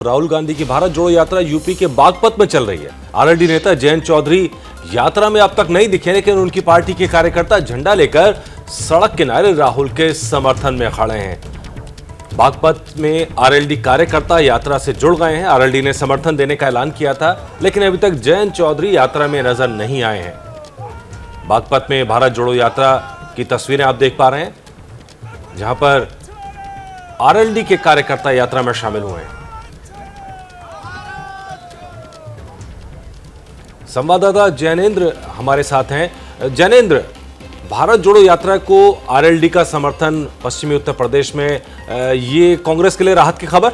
राहुल गांधी की भारत जोड़ो यात्रा यूपी के बागपत में चल रही है। आरएलडी नेता जयंत चौधरी यात्रा में अब तक नहीं दिखे, लेकिन उनकी पार्टी के कार्यकर्ता झंडा लेकर सड़क किनारे राहुल के समर्थन में खड़े हैं। बागपत में आरएलडी कार्यकर्ता यात्रा से जुड़ गए हैं। आरएलडी ने समर्थन देने का ऐलान किया था, लेकिन अभी तक जयंत चौधरी यात्रा में नजर नहीं आए हैं। बागपत में भारत जोड़ो यात्रा की तस्वीरें आप देख पा रहे हैं, जहां पर आरएलडी के कार्यकर्ता यात्रा में शामिल हुए हैं। संवाददाता जैनेन्द्र हमारे साथ हैं। जैनेन्द्र, भारत जोड़ो यात्रा को आरएलडी का समर्थन पश्चिमी उत्तर प्रदेश में, ये कांग्रेस के लिए राहत की खबर?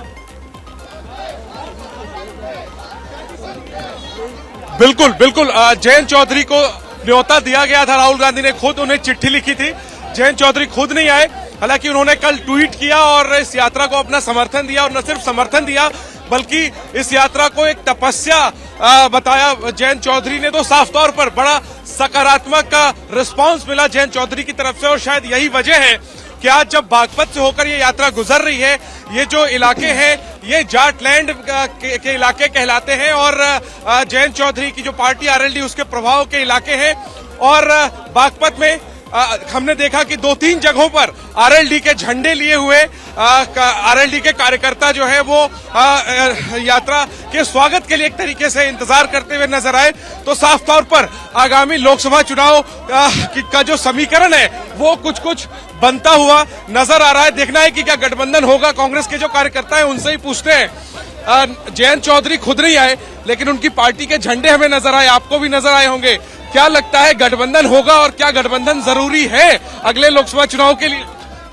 बिल्कुल बिल्कुल। जयंत चौधरी को न्योता दिया गया था, राहुल गांधी ने खुद उन्हें चिट्ठी लिखी थी। जयंत चौधरी खुद नहीं आए, हालांकि उन्होंने कल ट्वीट किया और इस यात्रा को अपना समर्थन दिया, और न सिर्फ समर्थन दिया बल्कि इस यात्रा को एक तपस्या बताया। जयंत चौधरी ने तो साफ तौर पर बड़ा सकारात्मक रिस्पांस मिला जयंत चौधरी की तरफ से, और शायद यही वजह है कि आज जब बागपत से होकर ये यात्रा गुजर रही है, ये जो इलाके हैं ये जाटलैंड के इलाके कहलाते हैं, और जयंत चौधरी की जो पार्टी आरएलडी उसके प्रभाव के इलाके हैं। और बागपत में हमने देखा कि 2-3 जगहों पर आरएलडी के झंडे लिए हुए आरएलडी के कार्यकर्ता जो है वो यात्रा के स्वागत के लिए एक तरीके से इंतजार करते हुए नजर आए। तो साफ तौर पर आगामी लोकसभा चुनाव का जो समीकरण है वो कुछ बनता हुआ नजर आ रहा है। देखना है कि क्या गठबंधन होगा। कांग्रेस के जो कार्यकर्ता है उनसे ही पूछते हैं। जयंत चौधरी खुद नहीं आए, लेकिन उनकी पार्टी के झंडे हमें नजर आए, आपको भी नजर आए होंगे। क्या लगता है, गठबंधन होगा और क्या गठबंधन जरूरी है अगले लोकसभा चुनाव के लिए?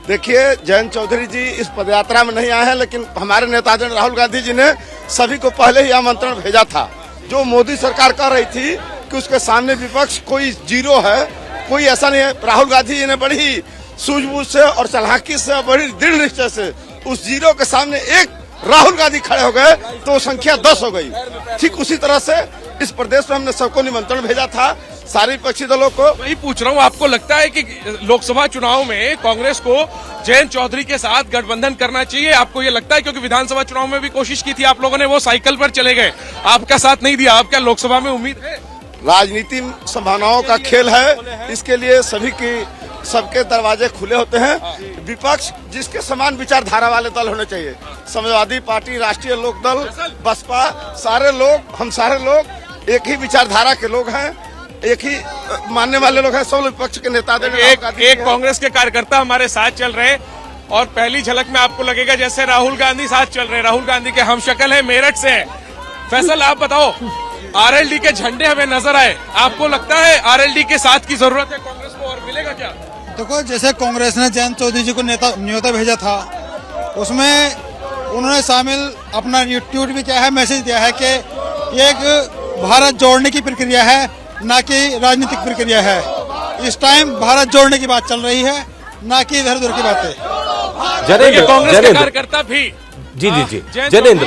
देखिए, जयंत चौधरी जी इस पदयात्रा में नहीं आए हैं, लेकिन हमारे नेता राहुल गांधी जी ने सभी को पहले ही आमंत्रण भेजा था। जो मोदी सरकार कह रही थी कि उसके सामने विपक्ष कोई जीरो है, कोई ऐसा नहीं है। राहुल गांधी जी ने बड़ी सूझबूझ से और चालाकी से, बड़ी दृढ़ निश्चय से उस जीरो के सामने एक राहुल गांधी खड़े हो गए तो संख्या 10 हो गई। ठीक उसी तरह से इस प्रदेश में हमने सबको निमंत्रण भेजा था, सारे विपक्षी दलों को। वही पूछ रहा हूँ, आपको लगता है कि लोकसभा चुनाव में कांग्रेस को जयंत चौधरी के साथ गठबंधन करना चाहिए? आपको ये लगता है? क्योंकि विधानसभा चुनाव में भी कोशिश की थी आप लोगों ने, वो साइकिल पर चले गए, आपका साथ नहीं दिया। आप क्या लोकसभा में उम्मीद है? राजनीति संभावनाओं का खेल है, इसके लिए सबके दरवाजे खुले होते हैं। विपक्ष जिसके समान विचारधारा वाले दल होने चाहिए, समाजवादी पार्टी, राष्ट्रीय लोकदल, बसपा, सारे लोग, हम सारे लोग एक ही विचारधारा के लोग हैं, एक ही मानने वाले लोग हैं। सब विपक्ष के नेता एक कांग्रेस के कार्यकर्ता हमारे साथ चल रहे हैं, और पहली झलक में आपको लगेगा जैसे राहुल गांधी साथ चल रहे हैं। राहुल गांधी के हमशक्ल है, मेरठ से हैं। फैसल, आप बताओ, आरएलडी के झंडे हमें नजर आए, आपको लगता है आरएलडी के साथ की जरूरत है कांग्रेस को, और मिलेगा क्या? देखो, जैसे कांग्रेस ने जयंत चौधरी जी को न्योता भेजा था, उसमें उन्होंने शामिल अपना ट्वीट भी किया है, मैसेज दिया है कि ये एक भारत जोड़ने की प्रक्रिया है, ना कि राजनीतिक प्रक्रिया है। इस टाइम भारत जोड़ने की बात चल रही है, ना कि इधर उधर की बातें। कांग्रेस के कार्यकर्ता भी जी जैनेन्द्र,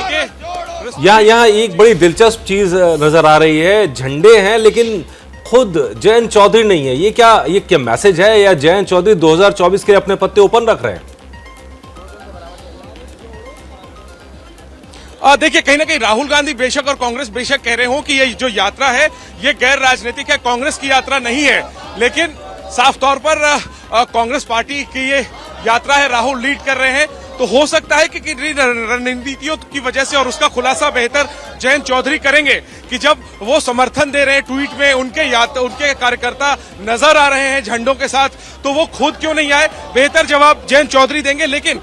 यहाँ एक बड़ी दिलचस्प चीज नजर आ रही है। झंडे हैं लेकिन खुद जयंत चौधरी नहीं है। ये क्या मैसेज है, या जयंत चौधरी 2024 के लिए अपने पत्ते ओपन रख रहे हैं? देखिए, कहीं ना कहीं राहुल गांधी बेशक और कांग्रेस बेशक कह रहे हो कि ये जो यात्रा है ये गैर राजनीतिक है, कांग्रेस की यात्रा नहीं है, लेकिन साफ तौर पर कांग्रेस पार्टी की ये यात्रा है, राहुल लीड कर रहे हैं। तो हो सकता है कि रणनीतियों की वजह से, और उसका खुलासा बेहतर जयंत चौधरी करेंगे कि जब वो समर्थन दे रहे हैं ट्वीट में, उनके कार्यकर्ता नजर आ रहे हैं झंडों के साथ, तो वो खुद क्यों नहीं आए? बेहतर जवाब जयंत चौधरी देंगे। लेकिन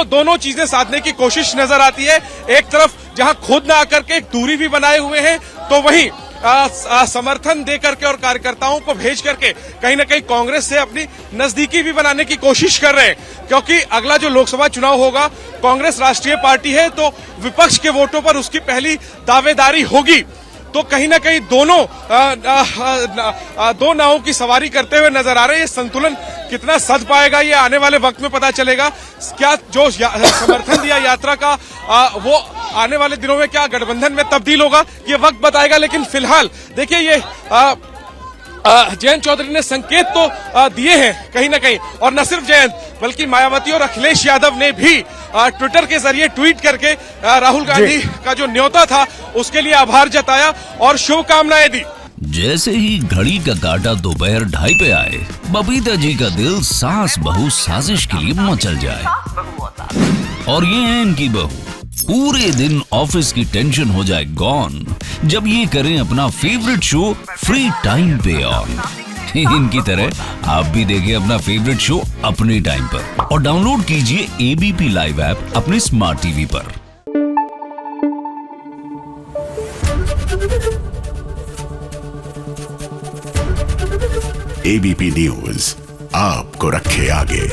दोनों चीजें साधने की कोशिश नजर आती है। एक तरफ जहां खुद ना आकर के एक दूरी भी बनाए हुए हैं, तो वहीं समर्थन दे करके और कार्यकर्ताओं को भेज करके कहीं ना कहीं कांग्रेस से अपनी नजदीकी भी बनाने की कोशिश कर रहे हैं। क्योंकि अगला जो लोकसभा चुनाव होगा, कांग्रेस राष्ट्रीय पार्टी है, तो विपक्ष के वोटों पर उसकी पहली दावेदारी होगी। तो कहीं ना कहीं दो नावों की सवारी करते हुए नजर आ रहे हैं। ये संतुलन कितना सध पाएगा ये आने वाले वक्त में पता चलेगा। क्या जो समर्थन दिया यात्रा का वो आने वाले दिनों में क्या गठबंधन में तब्दील होगा, ये वक्त बताएगा। लेकिन फिलहाल देखिए, ये जयंत चौधरी ने संकेत तो दिए हैं कहीं ना कहीं, और न सिर्फ जयंत बल्कि मायावती और अखिलेश यादव ने भी ट्विटर के जरिए ट्वीट करके राहुल गांधी का जो न्योता था उसके लिए आभार जताया और शुभकामनाएं दी। जैसे ही घड़ी का काटा दोपहर 2:30 पे आए, बबीता जी का दिल सास बहू साजिश के लिए मचल जाए। और ये है इनकी बहू, पूरे दिन ऑफिस की टेंशन हो जाए गॉन जब ये करें अपना फेवरेट शो फ्री टाइम पे ऑन। इनकी तरह आप भी देखिए अपना फेवरेट शो अपने टाइम पर और डाउनलोड कीजिए एबीपी लाइव ऐप अपने स्मार्ट टीवी पर। एबीपी न्यूज आपको रखे आगे।